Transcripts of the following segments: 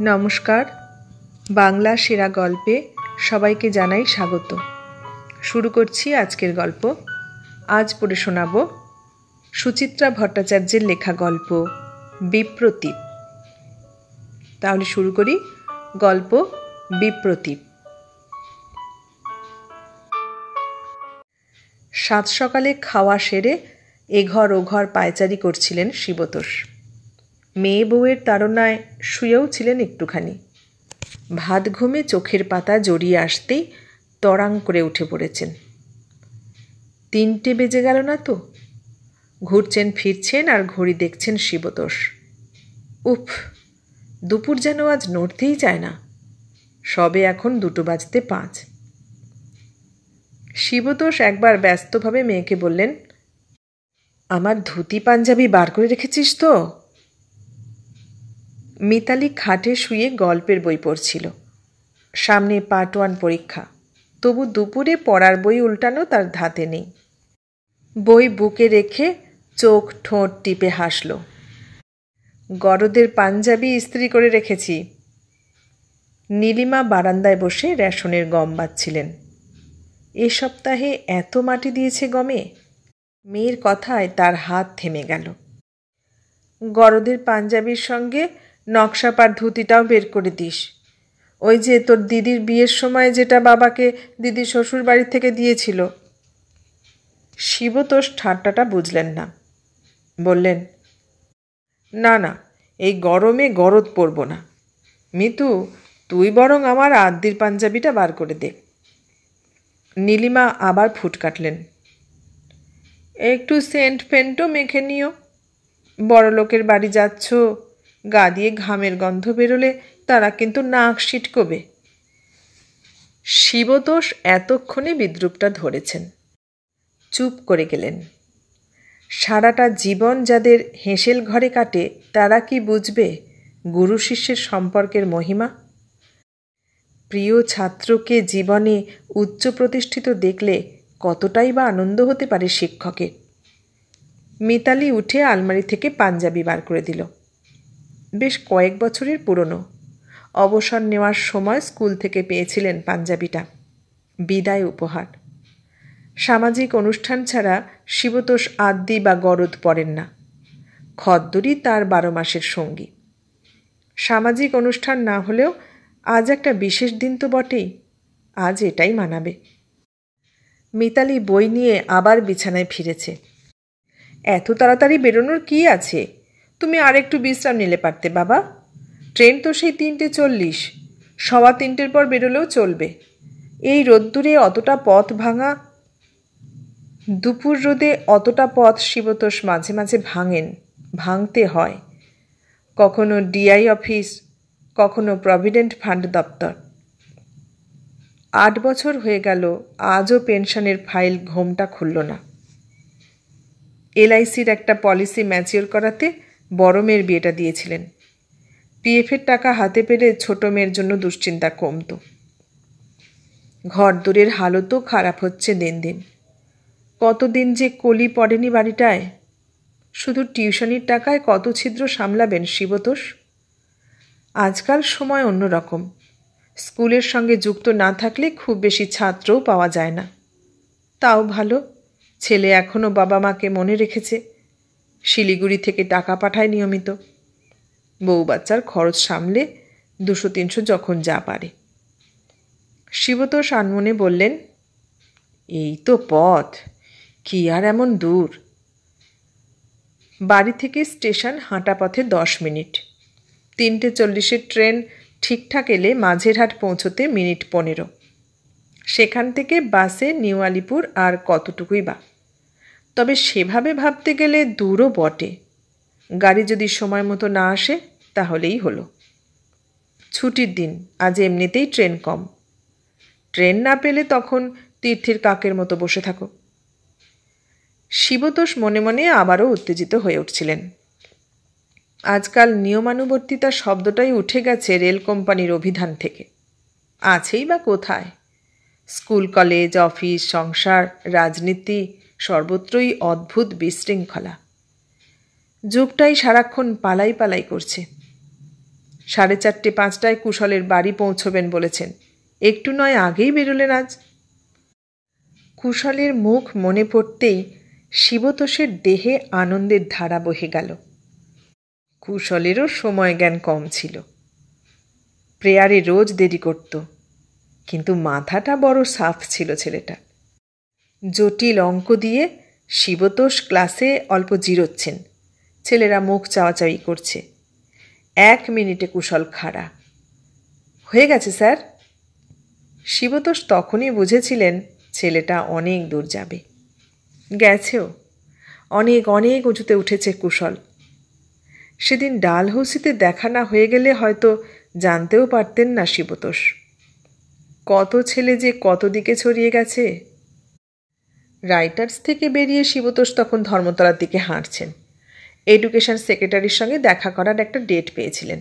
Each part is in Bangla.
নমস্কার। বাংলা সেরা গল্পে সবাইকে জানাই স্বাগত। শুরু করছি আজকের গল্প। আজ পড়ে শোনাব সুচিত্রা ভট্টাচার্যের লেখা গল্প বিপ্রতীপ। তাহলে শুরু করি গল্প বিপ্রতীপ। সাত সকালে খাওয়া সেরে এঘর ওঘর পায়চারি করছিলেন শিবতোষ। মেয়ে বউয়ের তাড়নায় শুয়েও ছিলেন একটুখানি। ভাত ঘুমে চোখের পাতা জড়িয়ে আসতেই তড়াং করে উঠে পড়েছেন। 3টে বেজে গেল না তো? ঘুরছেন ফিরছেন আর ঘড়ি দেখছেন শিবতোষ। উফ, দুপুর যেন আজ নড়তেই চায় না। সবে এখন 2:05। শিবতোষ একবার ব্যস্তভাবে মেয়েকে বললেন, আমার ধুতি পাঞ্জাবি বার করে রেখেছিস তো? মিতালি খাটে শুয়ে গল্পের বই পড়ছিল। সামনে পার্ট 1 পরীক্ষা, তবু দুপুরে পড়ার বই উল্টানো তার ধাতে নেই। বই বুকে রেখে চোখ ঠোঁট টিপে হাসল। গরদের পাঞ্জাবি ইস্ত্রি করে রেখেছি। নীলিমা বারান্দায় বসে রেশনের গম বাচ্ছিলেন। এ সপ্তাহে এত মাটি দিয়েছে গমে। মেয়ের কথায় তার হাত থেমে গেল। গরদের পাঞ্জাবির সঙ্গে নকশাপার ধুতিটাও বের করে দিস। ওই যে তোর দিদির বিয়ের সময় যেটা বাবাকে দিদির শ্বশুর বাড়ি থেকে দিয়েছিল। শিবতোষ ঠাট্টাটা বুঝলেন না। বললেন, না না, এই গরমে গরদ পরব না। মিতু, তুই বরং আমার আদ্যির পাঞ্জাবিটা বার করে দে। নীলিমা আবার ফুট কাটলেন। একটু সেন্ট ফেন্টও মেখে নিও। বড় লোকের বাড়ি যাচ্ছ, গা দিয়ে ঘামের গন্ধ বেরোলে তারা কিন্তু নাক সিটকবে। শিবতোষ এতক্ষণে বিদ্রূপটা ধরেছেন। চুপ করে গেলেন। সারাটা জীবন যাদের হেঁসেল ঘরে কাটে তারা কি বুঝবে গুরু শিষ্যের সম্পর্কের মহিমা? প্রিয় ছাত্রকে জীবনে উচ্চ প্রতিষ্ঠিত দেখলে কতটাই বা আনন্দ হতে পারে শিক্ষকের। মিতালি উঠে আলমারি থেকে পাঞ্জাবি বার করে দিল। বেশ কয়েক বছরের পুরনো। অবসর নেওয়ার সময় স্কুল থেকে পেয়েছিলেন পাঞ্জাবিটা, বিদায় উপহার। সামাজিক অনুষ্ঠান ছাড়া শিবতোষ আদ্যি বা গরদ পড়েন না। খদ্দরই তার 12 মাসের সঙ্গী। সামাজিক অনুষ্ঠান না হলেও আজ একটা বিশেষ দিন তো বটেই। আজ এটাই মানাবে। মিতালি বই নিয়ে আবার বিছানায় ফিরেছে। এত তাড়াতাড়ি বেরোনোর কি আছে? তুমি আর একটু বিশ্রাম নিলে পারতে বাবা। ট্রেন তো সেই 3:40, 3:15 পর বেরোলেও চলবে। এই রোদ্দুরে অতটা পথ ভাঙা। দুপুর রোদে অতটা পথ শিবতোষ মাঝে মাঝে ভাঙতে হয়। কখনো ডিআই অফিস, কখনো প্রভিডেন্ট ফান্ড দপ্তর। 8 বছর হয়ে গেল, আজও পেনশনের ফাইল ঘোমটা খুলল না। LICর একটা পলিসি ম্যাচিওর করাতে বড় মেয়ের বিয়েটা দিয়েছিলেন। PF-এর টাকা হাতে পেলে ছোট মেয়ের জন্য দুশ্চিন্তা কমত। ঘরদোরের হালতও খারাপ হচ্ছে দিন দিন। কতদিন যে কলি পড়েনি বাড়িটায়। শুধু টিউশনির টাকায় কত ছিদ্র সামলাবেন শিবতোষ? আজকাল সময় অন্যরকম। স্কুলের সঙ্গে যুক্ত না থাকলে খুব বেশি ছাত্রও পাওয়া যায় না। তাও ভালো, ছেলে এখনও বাবা মাকে মনে রেখেছে। শিলিগুড়ি থেকে টাকা পাঠায় নিয়মিত। বউ বাচ্চার খরচ সামলে 200-300 যখন যা পারে। শিবতোষ আনমনে বললেন, এই তো পথ, কি আর এমন দূর। বাড়ি থেকে স্টেশন হাঁটা পথে 10 মিনিট। 3:40-এর ট্রেন ঠিকঠাক এলে মাঝেরহাট পৌঁছতে মিনিট 15। সেখান থেকে বাসে নিউ আলিপুর আর কতটুকুই বা। তবে সেভাবে ভাবতে গেলে দূরও বটে। গাড়ি যদি সময় মতো না আসে তাহলেই হলো। ছুটির দিন, আজ এমনিতেই ট্রেন কম। ট্রেন না পেলে তখন তীর্থের কাকের মতো বসে থাকো। শিবতোষ মনে মনে আবারও উত্তেজিত হয়ে উঠছিলেন। আজকাল নিয়মানুবর্তিতা শব্দটাই উঠে গেছে রেল কোম্পানির অভিধান থেকে। আছেই বা কোথায়? স্কুল কলেজ অফিস সংসার রাজনীতি সর্বত্রই অদ্ভুত বিশৃঙ্খলা। যুগটাই সারাক্ষণ পালাই পালাই করছে। 4:30-5টায় কুশলের বাড়ি পৌঁছবেন বলেছেন। একটু নয় আগেই বেরোলেন আজ। কুশলের মুখ মনে পড়তেই শিবতোষের দেহে আনন্দের ধারা বহে গেল। কুশলেরও সময় জ্ঞান কম ছিল। প্রেয়ারে রোজ দেরি করত, কিন্তু মাথাটা বড় সাফ ছিল ছেলেটা। জটিল অঙ্ক দিয়ে শিবতোষ ক্লাসে অল্প জিরোচ্ছেন। ছেলেরা মুখ চাওয়াচাওয়ি করছে। 1 মিনিটে কুশল খাড়া। হয়ে গেছে স্যার। শিবতোষ তখনই বুঝেছিলেন ছেলেটা অনেক দূর যাবে। গেছেও। অনেক অনেক উঁচুতে উঠেছে কুশল। সেদিন ডালহৌসিতে দেখা না হয়ে গেলে হয়তো জানতেও পারতেন না শিবতোষ। কত ছেলে যে কত দিকে ছড়িয়ে গেছে। রাইটার্স থেকে বেরিয়ে শিবতোষ তখন ধর্মতলার দিকে হাঁটছেন। এডুকেশন সেক্রেটারির সঙ্গে দেখা করার একটা ডেট পেয়েছিলেন।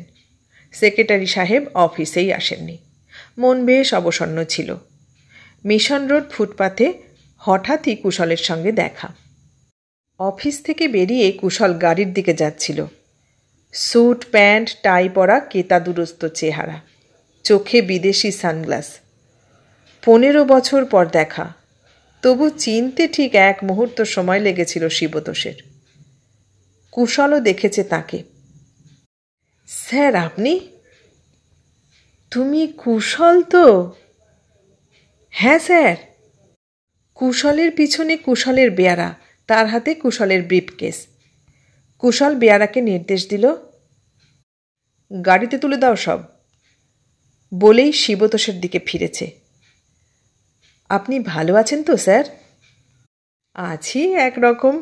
সেক্রেটারি সাহেব অফিসেই আসেননি। মন বেশ অবসন্ন ছিল। মিশন রোড ফুটপাথে হঠাৎই কুশলের সঙ্গে দেখা। অফিস থেকে বেরিয়ে কুশল গাড়ির দিকে যাচ্ছিল। স্যুট প্যান্ট টাই পরা কেতাদুরস্ত চেহারা, চোখে বিদেশি সানগ্লাস। 15 বছর পর দেখা, তবু চিনতে ঠিক 1 মুহূর্ত সময় লেগেছিল শিবতোষের। কুশলও দেখেছে তাকে। স্যার আপনি? তুমি কুশল তো? হ্যাঁ স্যার। কুশলের পিছনে কুশলের বেয়ারা, তার হাতে কুশলের ব্রিফকেস। কুশল বেয়ারাকে নির্দেশ দিল, গাড়িতে তুলে দাও সব। বলেই শিবতোষের দিকে ফিরেছে। আপনি ভালো আছেন তো স্যার? আছি একরকম।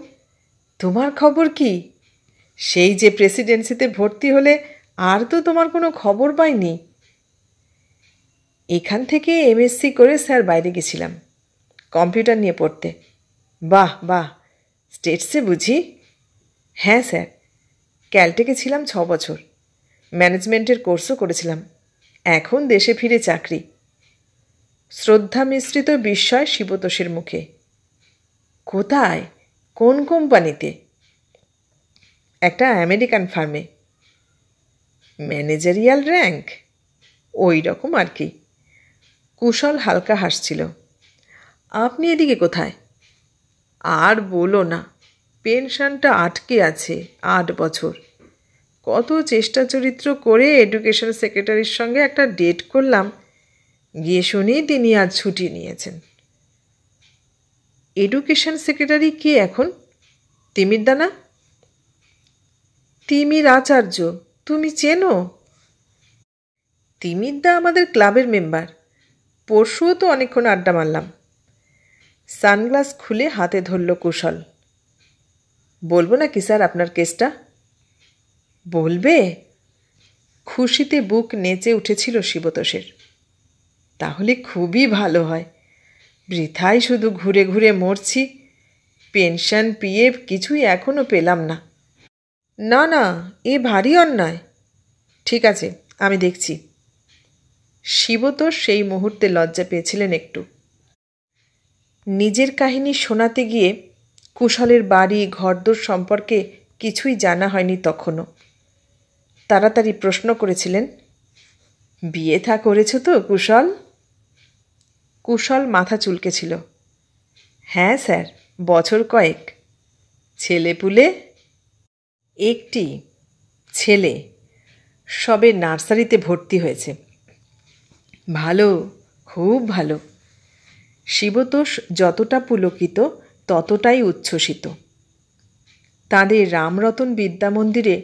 তোমার খবর কি? সেই যে প্রেসিডেন্সিতে ভর্তি হলে আর তো তোমার কোনো খবর পাইনি। এখান থেকে এমএসসি করে স্যার বাইরে গেছিলাম কম্পিউটার নিয়ে পড়তে। বাহ বাহ, স্টেটসে বুঝি? হ্যাঁ স্যার, ক্যালটেকে ছিলাম 6 বছর। ম্যানেজমেন্টের কোর্সও করেছিলাম। এখন দেশে ফিরে চাকরি। শ্রদ্ধা মিশ্রিত বিস্ময় শিবতোষের মুখে। কোথায়? কোন কোম্পানিতে? একটা আমেরিকান ফার্মে। Managerial rank? ওই রকম আর কি। কুশল হালকা হাসছিল। আপনি এদিকে কোথায়? আর বলো না, পেনশনটা আটকে আছে 8 বছর। কত চেষ্টা চরিত্র করে এডুকেশন সেক্রেটারির সঙ্গে একটা ডেট করলাম, গিয়ে শুনি তিনি আজ ছুটি নিয়েছেন। এডুকেশন সেক্রেটারি কে এখন? তিমির দানা? তিমির আচার্য তুমি চেনো? তিমিরদা আমাদের ক্লাবের মেম্বার। পরশুও তো অনেকক্ষণ আড্ডা মারলাম। সানগ্লাস খুলে হাতে ধরল কুশল। বলবো নাকি স্যার আপনার কেসটা? বলবে? খুশিতে বুক নেচে উঠেছিল শিবতোষের। তাহলে খুবই ভালো হয়। বৃথাই শুধু ঘুরে ঘুরে মরছি। পেনশন পিএফ কিছুই এখনও পেলাম না। না না, এ ভারী অন্যায়। ঠিক আছে, আমি দেখছি। শিবতোষ সেই মুহূর্তে লজ্জা পেয়েছিলেন একটু। নিজের কাহিনী শোনাতে গিয়ে কুশলের বাড়ি ঘরদোর সম্পর্কে কিছুই জানা হয়নি তখনও। তাড়াতাড়ি প্রশ্ন করেছিলেন, বিয়ে থা করেছ তো কুশল? কুশল মাথা চুলকেছিল। হ্যাঁ স্যার, বছর কয়েক। ছেলেপুলে? একটি ছেলে, সবে নার্সারিতে ভর্তি হয়েছে। ভালো, খুব ভালো। শিবতোষ যতটা পুলকিত ততটাই উচ্ছ্বসিত। তাঁদের রামরতন বিদ্যামন্দিরে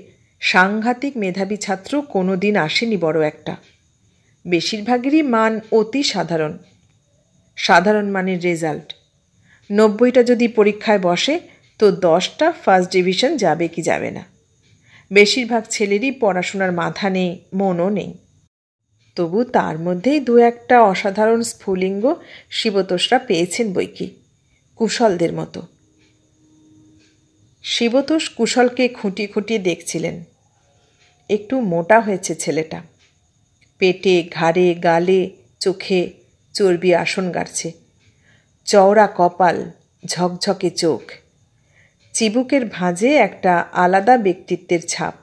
সাংঘাতিক মেধাবী ছাত্র কোনো দিন আসেনি বড় একটা। বেশিরভাগেরই মান অতি সাধারণ। সাধারণ মানের রেজাল্ট। 90টা যদি পরীক্ষায় বসে তো 10টা ফার্স্ট ডিভিশন যাবে কি যাবে না। বেশিরভাগ ছেলেরই পড়াশোনার মাথা নেই, মনও নেই। তবু তার মধ্যেই 2-1টা অসাধারণ স্ফুলিঙ্গ শিবতোষরা পেয়েছেন বৈকি, কুশলদের মতো। শিবতোষ কুশলকে খুঁটিয়ে খুঁটিয়ে দেখছিলেন। একটু মোটা হয়েছে ছেলেটা। পেটে, ঘাড়ে, গালে, চোখে চর্বি আসন গাড়ছে। চওড়া কপাল, ঝকঝকে চোখ। চিবুকের ভাঁজে একটা আলাদা ব্যক্তিত্বের ছাপ।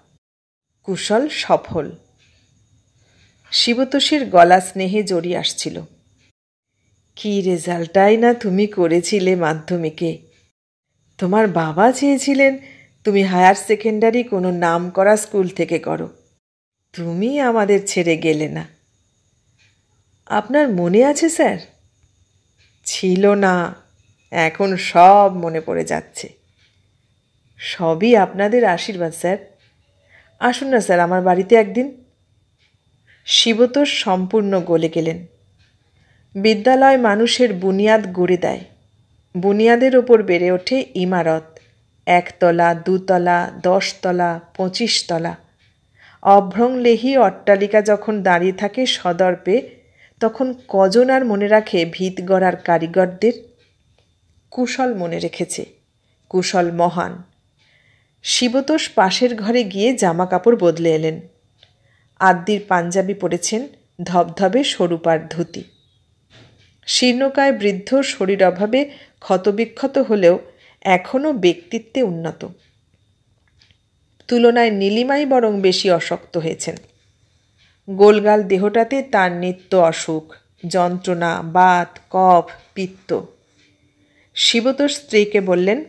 কুশল সফল, শিবতোষের গলা স্নেহে জড়িয়ে আসছিল। কি রেজাল্টটাই না তুমি করেছিলে মাধ্যমিকে। তোমার বাবা চেয়েছিলেন তুমি হায়ার সেকেন্ডারি কোনো নামকরা স্কুল থেকে করো। তুমি আমাদের ছেড়ে গেলে না। আপনার মনে আছে স্যার? ছিল না, এখন সব মনে পড়ে যাচ্ছে। সবই আপনাদের আশীর্বাদ স্যার। আসুন না স্যার আমার বাড়িতে একদিন। শিবতোষ সম্পূর্ণ গলে গেলেন। বিদ্যালয় মানুষের বুনিয়াদ গড়ে দেয়। বুনিয়াদের ওপর বেড়ে ওঠে ইমারত, 1 তলা, 2 তলা, 10 তলা, 25 তলা। অভ্রংলেহী অট্টালিকা যখন দাঁড়িয়ে থাকে সদর্পে, তখন কজন আর মনে রাখে ভিত গড়ার কারিগরদের? কুশল মনে রেখেছে। কুশল মহান। শিবতোষ পাশের ঘরে গিয়ে জামা কাপড় বদলে এলেন। আদ্যির পাঞ্জাবি পরেছেন, ধবধবে সরুপার ধুতি। শীর্ণকায় বৃদ্ধ শরীর অভাবে ক্ষতবিক্ষত হলেও এখনও ব্যক্তিত্বে উন্নত। তুলনায় নীলিমাই বরং বেশি অশক্ত হয়েছেন। গোলগাল দেহটাতে তার নিত্য অসুখ, যন্ত্রণা, বাত, কফ, পিত্ত। শিবতোষ স্ত্রীকে বললেন,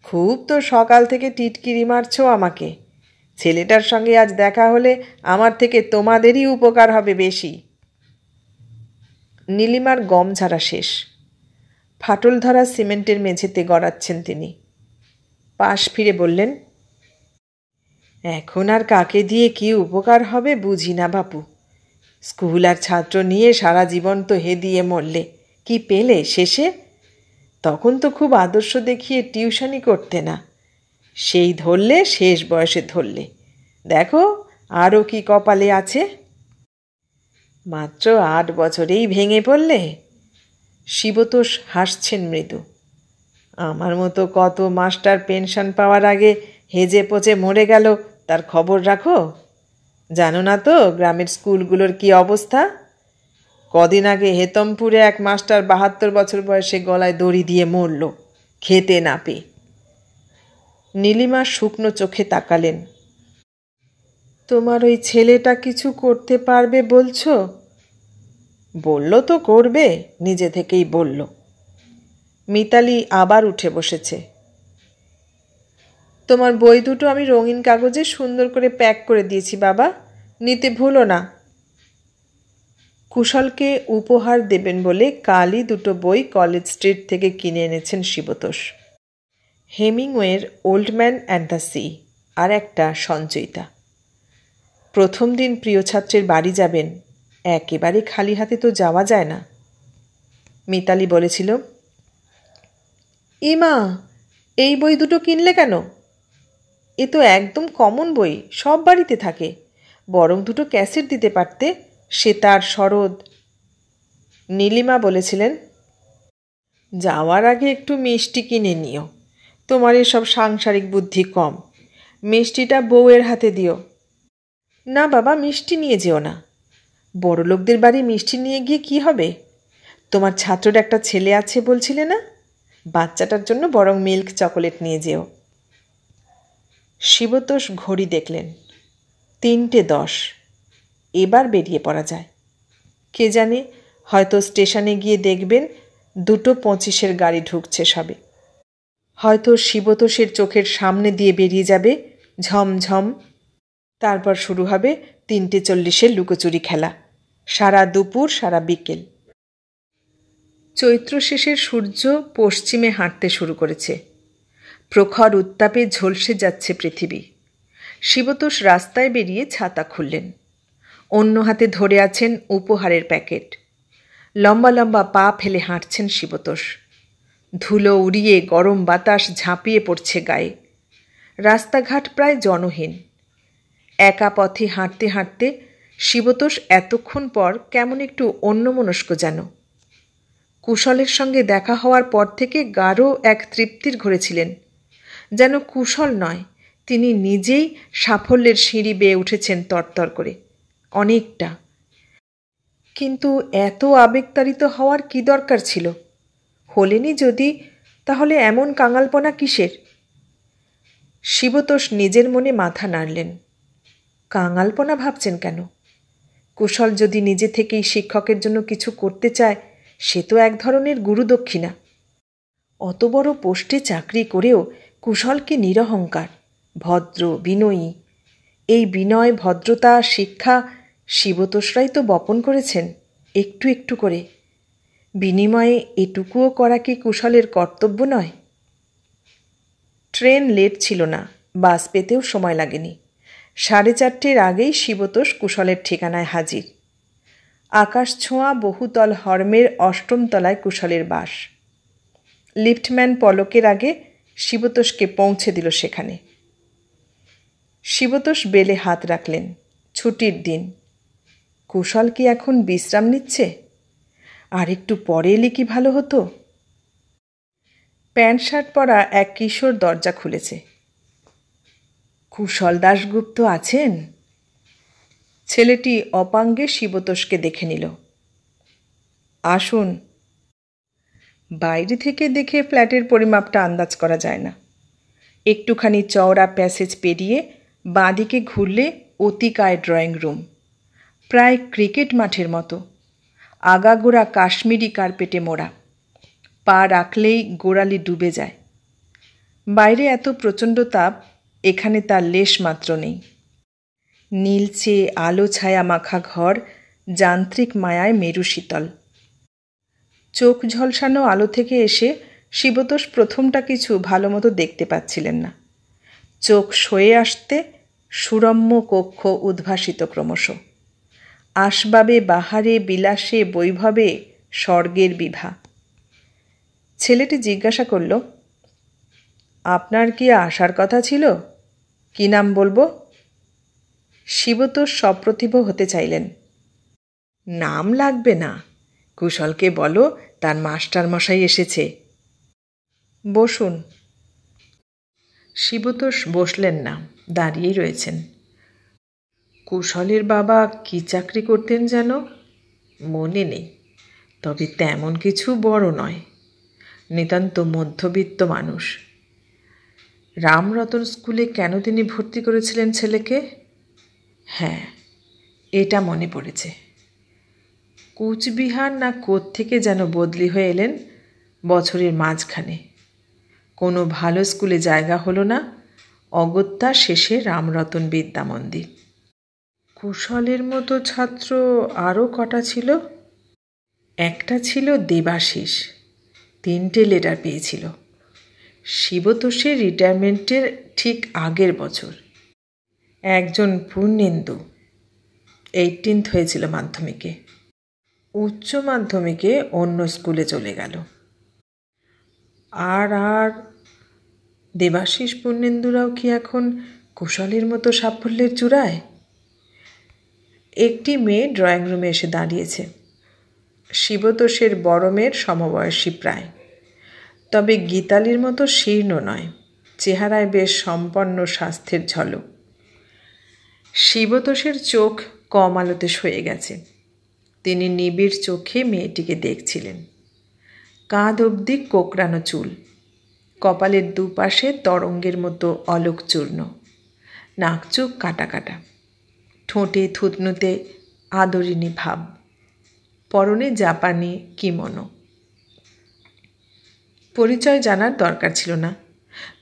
খুব তো সকাল থেকে টিটকিরি মারছ আমাকে। ছেলেটার সঙ্গে আজ দেখা হলে আমার থেকে তোমাদেরই উপকার হবে বেশি। নীলিমার গম ঝাড়া শেষ। ফাটল ধরা সিমেন্টের মেঝেতে গড়াচ্ছেন তিনি। পাশ ফিরে বললেন, এখন আর কাকে দিয়ে কি উপকার হবে বুঝি না বাপু। স্কুল আর ছাত্র নিয়ে সারা জীবন তো হেদিয়ে মরলে, কি পেলে শেষে? তখন তো খুব আদর্শ দেখিয়ে টিউশনি করতে না, সেই ধরলে শেষ বয়সে ধরলে। দেখো আরও কি কপালে আছে। মাত্র 8 বছরেই ভেঙে পড়লে? শিবতোষ হাসছেন মৃদু। আমার মতো কত মাস্টার পেনশন পাওয়ার আগে হেজে পচে মরে গেল তার খবর রাখো? জানো না তো গ্রামের স্কুলগুলোর কি অবস্থা? কদিন আগে হেতমপুরে এক মাস্টার 72 বছর বয়সে গলায় দড়ি দিয়ে মরল, খেতে না পেয়ে। নীলিমা শুকনো চোখে তাকালেন। তোমার ওই ছেলেটা কিছু করতে পারবে বলছো? বলল তো করবে, নিজে থেকেই বলল। মিতালি আবার উঠে বসেছে। তোমার বই দুটো আমি রঙিন কাগজে সুন্দর করে প্যাক করে দিয়েছি বাবা, নিতে ভুলো না। কুশলকে উপহার দেবেন বলে কালই 2টো বই কলেজ স্ট্রিট থেকে কিনে এনেছেন শিবতোষ। হেমিংওয়ের old man and the sea আর একটা সঞ্চয়িতা। প্রথম দিন প্রিয় ছাত্রের বাড়ি যাবেন, একেবারে খালি হাতে তো যাওয়া যায় না। মিতালি বলেছিল, ইমা এই বই দুটো কিনলে কেন? এ তো একদম কমন বই, সব বাড়িতে থাকে। বরং 2টো ক্যাসেট দিতে পারতে, সেতার, শরৎ। নীলিমা বলেছিলেন, যাওয়ার আগে একটু মিষ্টি কিনে নিও। তোমার এসব সাংসারিক বুদ্ধি কম। মিষ্টিটা বউয়ের হাতে দিও। না বাবা, মিষ্টি নিয়ে যেও না। বড়লোকদের বাড়ি মিষ্টি নিয়ে গিয়ে কি হবে? তোমার ছাত্রর একটা ছেলে আছে বলছিলে না? বাচ্চাটার জন্য বরং মিল্ক চকোলেট নিয়ে যেও। শিবতোষ ঘড়ি দেখলেন, 3:10। এবার বেরিয়ে পড়া যায়। কে জানে, হয়তো স্টেশনে গিয়ে দেখবেন 2:25 গাড়ি ঢুকছে সবে। হয়তো শিবতোষের চোখের সামনে দিয়ে বেরিয়ে যাবে ঝমঝম। তারপর শুরু হবে 3:40 লুকোচুরি খেলা, সারা দুপুর সারা বিকেল। চৈত্র শেষের সূর্য পশ্চিমে হাঁটতে শুরু করেছে। প্রখর উত্তাপে ঝলসে যাচ্ছে পৃথিবী। শিবতোষ রাস্তায় বেরিয়ে ছাতা খুললেন। অন্য হাতে ধরে আছেন উপহারের প্যাকেট। লম্বা লম্বা পা ফেলে হাঁটছেন শিবতোষ। ধুলো উড়িয়ে গরম বাতাস ঝাঁপিয়ে পড়ছে গায়ে। রাস্তাঘাট প্রায় জনহীন। একা পথে হাঁটতে হাঁটতে শিবতোষ এতক্ষণ পর কেমন একটু অন্যমনস্ক যেন। কুশলের সঙ্গে দেখা হওয়ার পর থেকে গাঢ় এক তৃপ্তির ঘরে ছিলেন। যেন কুশল নয়, তিনি নিজেই সাফল্যের সিঁড়ি বেয়ে উঠেছেন তরতর করে, অনেকটা। কিন্তু এত আবেগতাড়িত হওয়ার কি দরকার ছিল? হলেনি যদি, তাহলে এমন কাঙালপনা কিসের? শিবতোষ নিজের মনে মাথা নাড়লেন। কাঙালপনা ভাবছেন কেন? কুশল যদি নিজে থেকেই শিক্ষকের জন্য কিছু করতে চায়, সে তো এক ধরনের গুরুদক্ষিণা। অত বড় পোস্টে চাকরি করেও কুশল কি নিরহংকার, ভদ্র, বিনয়ী। এই বিনয়, ভদ্রতা, শিক্ষা শিবতোষরাই তো বপন করেছেন একটু একটু করে। বিনিময়ে এটুকুও করা কি কুশলের কর্তব্য নয়? ট্রেন লেট ছিল না, বাস পেতেও সময় লাগেনি। 4:30 আগেই শিবতোষ কুশলের ঠিকানায় হাজির। আকাশ ছোঁয়া বহুতল হর্মের 8ম তলায় কুশলের বাস। লিফটম্যান পলকের আগে শিবতোষকে পৌঁছে দিল সেখানে। শিবতোষ বেলে হাত রাখলেন। ছুটির দিন। কুশল কি এখন বিশ্রাম নিচ্ছে? আর একটু পরে এলে কি ভালো হতো। প্যান্ট শার্ট পরা এক কিশোর দরজা খুলেছে। কুশল দাশগুপ্ত আছেন? ছেলেটি অপাঙ্গে শিবতোষকে দেখে নিল। আসুন। বাইরে থেকে দেখে ফ্ল্যাটের পরিমাপটা আন্দাজ করা যায় না। একটুখানি চওড়া প্যাসেজ পেরিয়ে বাঁদিকে ঘুরলে অতিকায় ড্রয়িং রুম, প্রায় ক্রিকেট মাঠের মতো। আগাগোড়া কাশ্মীরি কার্পেটে মোড়া, পা রাখলেই গোড়ালি ডুবে যায়। বাইরে এত প্রচণ্ড তাপ, এখানে তার লেশ মাত্র নেই। নীলচে আলো ছায়া মাখা ঘর যান্ত্রিক মায়ায় মেরুশীতল। চোখ ঝলসানো আলো থেকে এসে শিবতোষ প্রথমটা কিছু ভালো মতো দেখতে পাচ্ছিলেন না। চোখ সয়ে আসতে সুরম্য কক্ষ উদ্ভাসিত ক্রমশ। আসবাবে বাহারে বিলাসে বৈভবে স্বর্গের বিভা। ছেলেটি জিজ্ঞাসা করল, আপনার কি আসার কথা ছিল? কি নাম বলবো? শিবতোষ সপ্রতিভ হতে চাইলেন। নাম লাগবে না, কুশলকে বলো তার মাস্টারমশাই এসেছে। বসুন। শিবতোষ বসলেন না, দাঁড়িয়েই রয়েছেন। কুশলের বাবা কি চাকরি করতেন যেন? মনে নেই, তবে তেমন কিছু বড় নয়। নিতান্ত মধ্যবিত্ত মানুষ। রামরতন স্কুলে কেন তিনি ভর্তি করেছিলেন ছেলেকে? হ্যাঁ, এটা মনে পড়েছে। কুচবিহার না কোত্থেকে যেন বদলি হয়ে এলেন বছরের মাঝখানে। কোনো ভালো স্কুলে জায়গা হলো না, অগত্যা শেষে রামরতন বিদ্যা মন্দির। কুশলের মতো ছাত্র আরও কটা ছিল? একটা ছিল দেবাশিস, 3টে লেটার পেয়েছিল। শিবতোষের রিটায়ারমেন্টের ঠিক আগের বছর। একজন পূর্ণেন্দু, 18th হয়েছিল মাধ্যমিকে। উচ্চ মাধ্যমিকে অন্য স্কুলে চলে গেল। আর দেবাশিস পূর্ণেন্দুরাও কি এখন কুশলের মতো সাফল্যের চূড়ায়? একটি মেয়ে ড্রয়িং রুমে এসে দাঁড়িয়েছে। শিবতোষের বড় মেয়ের সমবয়সী প্রায়, তবে গীতালির মতো শীর্ণ নয়, চেহারায় বেশ সম্পন্ন স্বাস্থ্যের ঝলক। শিবতোষের চোখ কম আলোতে সয়ে গেছে। তিনি নিবিড় চোখে মেয়েটিকে দেখছিলেন। কাঁধ অবধি কোকড়ানো চুল, কপালের দুপাশে তরঙ্গের মতো অলোক চূর্ণ, নাক চোখ কাটা কাটা, ঠোঁটে থুতনুতে আদরিনী ভাব, পরনে জাপানি কিমোনো। পরিচয় জানার দরকার ছিল না,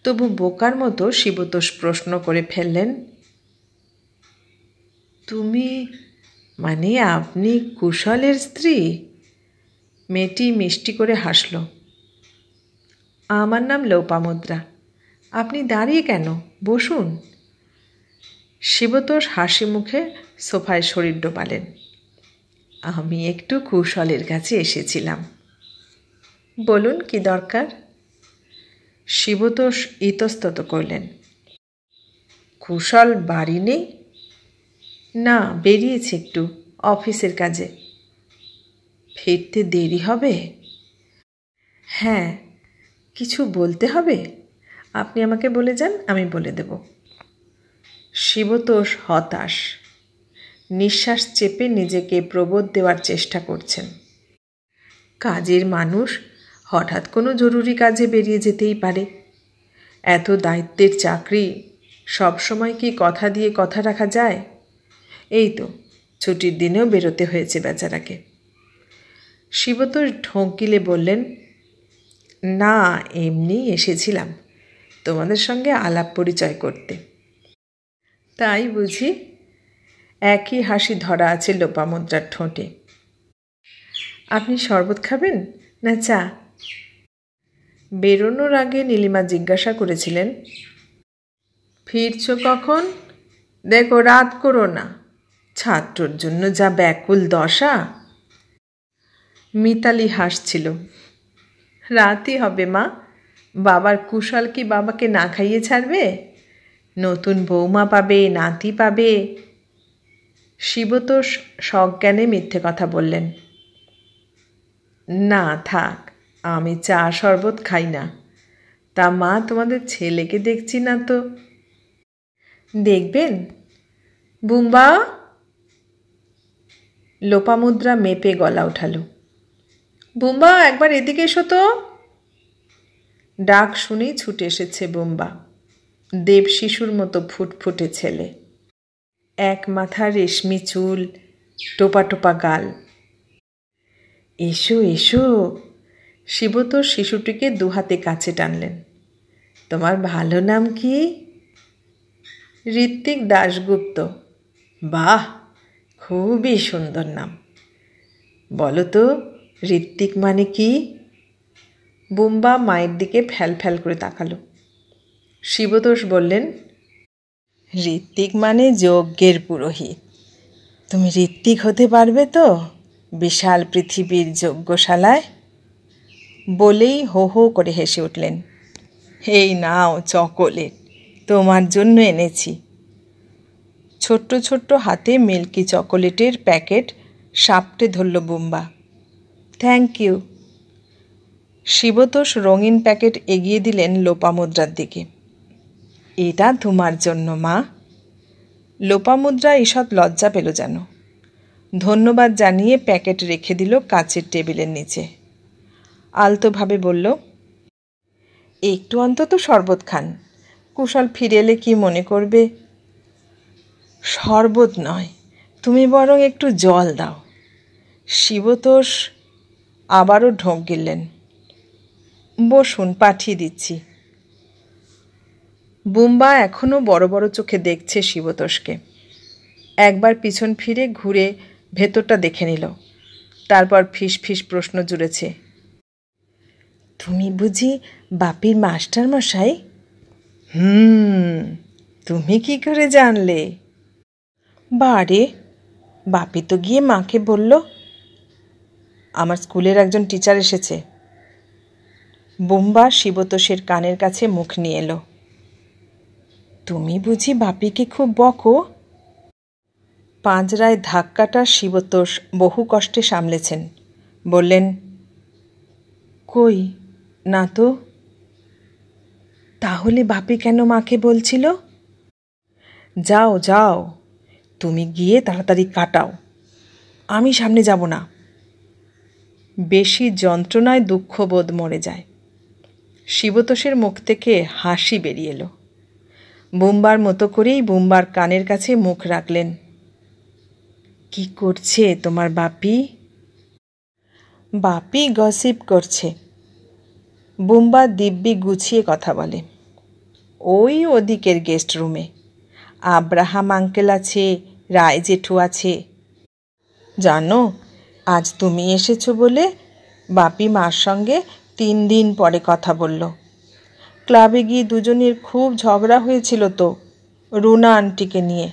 তবু বোকার মতো শিবতোষ প্রশ্ন করে ফেললেন, তুমি মানে আপনি কুশলের স্ত্রী? মেয়েটি মিষ্টি করে হাসল। আমার নাম লোপামুদ্রা। আপনি দাঁড়িয়ে কেন? বসুন। শিবতোষ হাসি মুখে সোফায় শরীর ডোবালেন। আমি একটু কুশলের কাছে এসেছিলাম। বলুন, কি দরকার? শিবতোষ ইতস্তত করলেন। কুশল বাড়ি নেই? না, বেরিয়েছে একটু অফিসের কাজে। ফিরতে দেরি হবে? হ্যাঁ। কিছু বলতে হবে? আপনি আমাকে বলে যান, আমি বলে দেব। শিবতোষ হতাশ। নিঃশ্বাস চেপে নিজেকে প্রবোধ দেওয়ার চেষ্টা করছেন। কাজের মানুষ, হঠাৎ কোনো জরুরি কাজে বেরিয়ে যেতেই পারে। এত দায়িত্বের চাকরি, সব সময় কি কথা দিয়ে কথা রাখা যায়? এই তো ছুটির দিনেও বেরোতে হয়েছে বেচারাকে। শিবতোষ ঢোক গিলে বললেন, না, এমনি এসেছিলাম তোমাদের সঙ্গে আলাপ পরিচয় করতে। তাই বুঝি? একই হাসি ধরা আছে লোপামুদ্রার ঠোঁটে। আপনি শরবত খাবেন না চা? বেরোনোর আগে নীলিমা জিজ্ঞাসা করেছিলেন, ফিরছ কখন? দেখো রাত করো না, ছাত্রর জন্য যা ব্যাকুল দশা। মিতালি হাসছিল। রাতই হবে মা, বাবার কুশল কি বাবাকে না খাইয়ে ছাড়বে? নতুন বৌমা পাবে, নাতি পাবে। শিবতোষ সজ্ঞানে মিথ্যে কথা বললেন, না থাক, আমি চা শরবত খাই না। তা মা, তোমাদের ছেলেকে দেখছি না তো। দেখবেন বুম্বা? লোপামুদ্রা মেপে গলা উঠালো, বুম্বা একবার এদিকে এসো তো। ডাক শুনেই ছুটে এসেছে বুম্বা। দেব শিশুর মতো ফুটফুটে ছেলে, এক মাথা রেশমি চুল, টোপা টোপা গাল। এসো এসো। শিবতোষ শিশুটিকে দুহাতে কাছে টানলেন। তোমার ভালো নাম কি? ঋত্বিক দাশগুপ্ত। বাহ, খুবই সুন্দর নাম। বলো তো ঋত্বিক মানে কি? বুম্বা মায়ের দিকে ফ্যাল ফ্যাল করে তাকালো। শিবতোষ বললেন, ঋত্বিক মানে যজ্ঞের পুরোহিত। তুমি ঋত্বিক হতে পারবে তো বিশাল পৃথিবীর যজ্ঞশালায়? বলেই হো হো করে হেসে উঠলেন। এই নাও চকোলেট, তোমার জন্য এনেছি। ছোট্ট ছোট্ট হাতে মিল্কি চকোলেটের প্যাকেট সাপটে ধরল বুম্বা। Thank you. শিবতোষ রঙিন প্যাকেট এগিয়ে দিলেন লোপামুদ্রার দিকে। এটা তোমার জন্য মা। লোপামুদ্রা ঈষৎ লজ্জা পেল যেন। ধন্যবাদ জানিয়ে প্যাকেট রেখে দিল কাচের টেবিলের নিচে। আলতোভাবে বলল, একটু অন্তত শরবত খান, কুশল ফিরে এলে কি মনে করবে? শরবত নয়, তুমি বরং একটু জল দাও। শিবতোষ আবারও ঢোক গিললেন। বসুন, পাঠিয়ে দিচ্ছি। বুম্বা এখনও বড় বড় চোখে দেখছে শিবতোষকে। একবার পিছন ফিরে ঘুরে ভেতরটা দেখে নিল। তারপর ফিস ফিস প্রশ্ন জুড়েছে, তুমি বুঝি বাপির মাস্টার মশাই? তুমি কি করে জানলে? বারে, বাপি তো গিয়ে মাকে বলল, আমার স্কুলের একজন টিচার এসেছে। বুম্বা শিবতোষের কানের কাছে মুখ নিয়ে এলো। তুমি বুঝি বাপিকে খুব বকো? পাঁজরায় ধাক্কাটা শিবতোষ বহু কষ্টে সামলেছেন। বললেন, কই না তো। তাহলে বাপি কেন মাকে বলছিল? যাও যাও, তুমি গিয়ে তাড়াতাড়ি কাটাও, আমি সামনে যাব না। বেশি যন্ত্রণায় দুঃখবোধ মরে যায়। শিবতোষের মুখ থেকে হাসি বেরিয়ে এলো। বুম্বার মতো করেই বুম্বার কানের কাছে মুখ রাখলেন। কি করছে তোমার বাপি? বাপি গসিপ করছে। বুম্বা দিব্যি গুছিয়ে কথা বলে। ওই ওদিকের গেস্ট রুমে আব্রাহাম আঙ্কেল আছে, রায় জেঠু আছে। জানো, আজ তুমি এসেছো বলে বাপি মার সঙ্গে 3 দিন পরে কথা বলল। ক্লাবে গিয়ে দুজনের খুব ঝগড়া হয়েছিল তো রুনা আন্টিকে নিয়ে।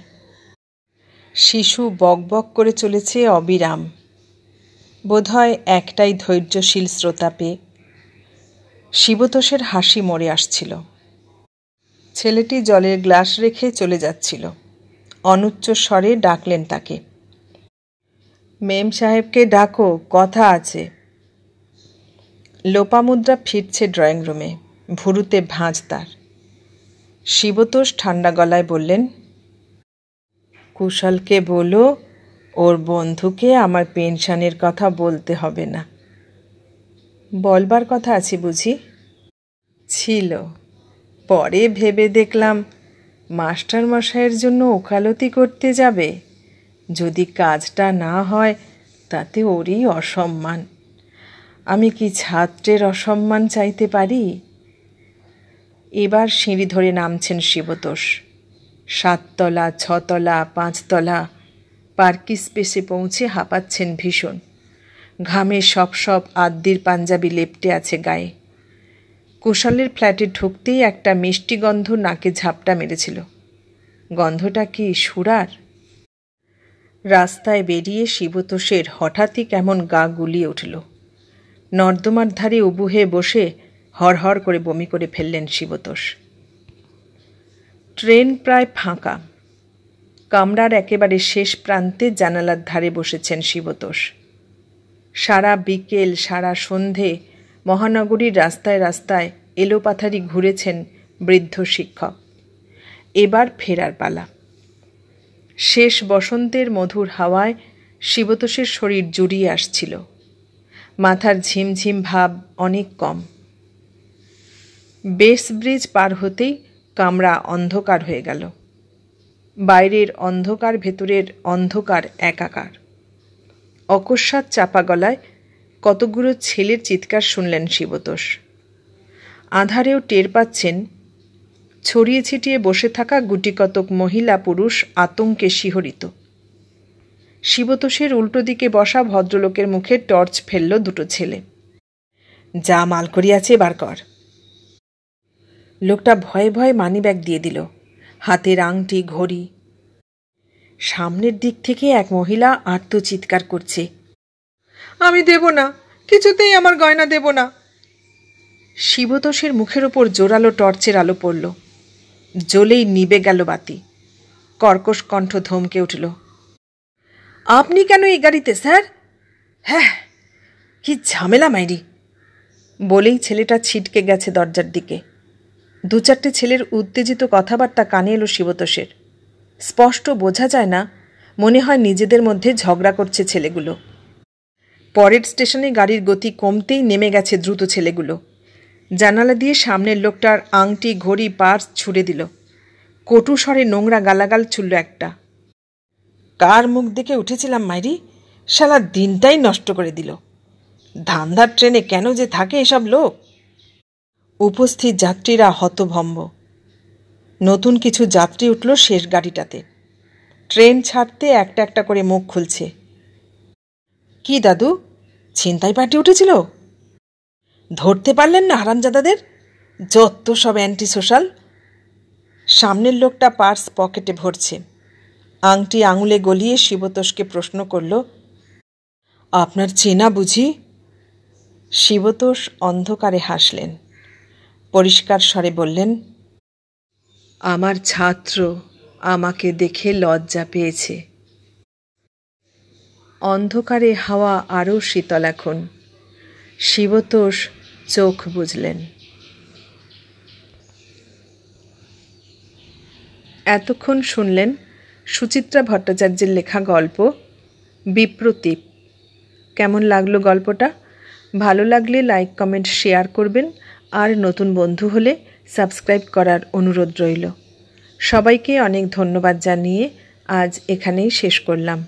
শিশু বকবক করে চলেছে অবিরাম। বোধহয় একটাই ধৈর্যশীল শ্রোতা পেয়ে। শিবতোষের হাসি মরে আসছিল। ছেলেটি জলের গ্লাস রেখে চলে যাচ্ছিল। অনুচ্চ স্বরে ডাকলেন তাকে, মেম সাহেবকে ডাকো, কথা আছে। লোপামুদ্রা ফিরছে ড্রয়িং রুমে, ভুরুতে ভাঁজ তার। শিবতোষ ঠান্ডা গলায় বললেন, কুশলকে বলো ওর বন্ধুকে আমার পেনশনের কথা বলতে হবে না। বলবার কথা আছে বুঝি? ছিল, পরে ভেবে দেখলাম মাস্টার মশাইয়ের জন্য ওকালতি করতে যাবে, যদি কাজটা না হয় তাতে ওরই অসম্মান। আমি কি ছাত্রের অসম্মান চাইতে পারি? এবার সিঁড়ি ধরে নামছেন শিবতোষ। 7 তলা, 6 তলা, 5 তলা পার্কি স্পেসে পৌঁছে হাঁপাচ্ছেন ভীষণ। ঘামে সব আদ্যির পাঞ্জাবি লেপ্টে আছে গায়ে। কুশলের ফ্ল্যাটে ঢুকতেই একটা মিষ্টি গন্ধ নাকে ঝাপটা মেরেছিল। গন্ধটা কি সুরার? রাস্তায় বেরিয়ে শিবতোষের হঠাৎই কেমন গা গুলিয়ে উঠল। নর্দমার ধারে উবু হয়ে বসে হড়হড় করে বমি করে ফেললেন শিবতোষ। ট্রেন প্রায় ফাঁকা। কামরার একেবারে শেষ প্রান্তে জানালার ধারে বসেছেন শিবতোষ। সারা বিকেল, সারা সন্ধে মহানগরীর রাস্তায় রাস্তায় এলোপাথারি ঘুরেছেন বৃদ্ধ শিক্ষক। এবার ফেরার পালা। শেষ বসন্তের মধুর হাওয়ায় শিবতোষের শরীর জুড়িয়ে আসছিল। মাথার ঝিমঝিম ভাব অনেক কম। বেস ব্রিজ পার হতেই কামরা অন্ধকার হয়ে গেল। বাইরের অন্ধকার, ভেতরের অন্ধকার একাকার। অকস্মাৎ চাপা গলায় কতগুলো ছেলের চিৎকার শুনলেন শিবতোষ। আঁধারেও টের পাচ্ছেন ছড়িয়ে ছিটিয়ে বসে থাকা গুটিকতক মহিলা পুরুষ আতঙ্কে শিহরিত। শিবতোষের উল্টো দিকে বসা ভদ্রলোকের মুখে টর্চ ফেলল দুটো ছেলে। যা মাল করিয়াছে বার কর। লোকটা ভয়ে ভয়ে মানিব্যাগ দিয়ে দিল, হাতের আংটি, ঘড়ি। সামনের দিক থেকে এক মহিলা আর্তচিৎকার করছে, আমি দেব না, কিছুতেই আমার গয়না দেব না। শিবতোষের মুখের ওপর জোরালো টর্চের আলো পড়ল। জ্বলেই নিবে গেল বাতি। কর্কশ কণ্ঠ ধমকে উঠল, আপনি কেন এই গাড়িতে স্যার? হ্যাঁ, কি ঝামেলা মাইরি। বলেই ছেলেটা ছিটকে গেছে দরজার দিকে। 2-4টে ছেলের উত্তেজিত কথাবার্তা কানে এলো শিবতোষের। স্পষ্ট বোঝা যায় না, মনে হয় নিজেদের মধ্যে ঝগড়া করছে ছেলেগুলো। পরের স্টেশনে গাড়ির গতি কমতেই নেমে গেছে দ্রুত ছেলেগুলো। জানালা দিয়ে সামনের লোকটার আংটি, ঘড়ি, পার্স ছুড়ে দিল। কটু স্বরে নোংরা গালাগাল ছুড়ল একটা। কার মুখ দেখে উঠেছিলাম মাইরি, শালা দিনটাই নষ্ট করে দিল। ধান্দার ট্রেনে কেন যে থাকে এসব লোক। উপস্থিত যাত্রীরা হতভম্ব। নতুন কিছু যাত্রী উঠল শেষ গাড়িটাতে। ট্রেন ছাড়তে একটা একটা করে মুখ খুলছে। কি দাদু, ছিনতাই পার্টি উঠেছিল? ধরতে পারলেন না হারামজাদাদের? যত সব অ্যান্টি সোশ্যাল। সামনের লোকটা পার্স পকেটে ভরছে। আংটি আঙুলে গলিয়ে শিবতোষকে প্রশ্ন করল, আপনার চেনা বুঝি? শিবতোষ অন্ধকারে হাসলেন। পরিষ্কার স্বরে বললেন, আমার ছাত্র আমাকে দেখে লজ্জা পেয়েছে। অন্ধকারে হাওয়া আরও শীতল এখন। শিবতোষ চোখ বুজলেন। এতক্ষণ শুনলেন সুচিত্রা ভট্টাচার্যের লেখা গল্প বিপ্রতীপ। কেমন লাগলো গল্পটা? ভালো লাগলে লাইক, কমেন্ট, শেয়ার করবেন। আর নতুন বন্ধু হলে সাবস্ক্রাইব করার অনুরোধ রইল। সবাইকে অনেক ধন্যবাদ জানিয়ে আজ এখানেই শেষ করলাম।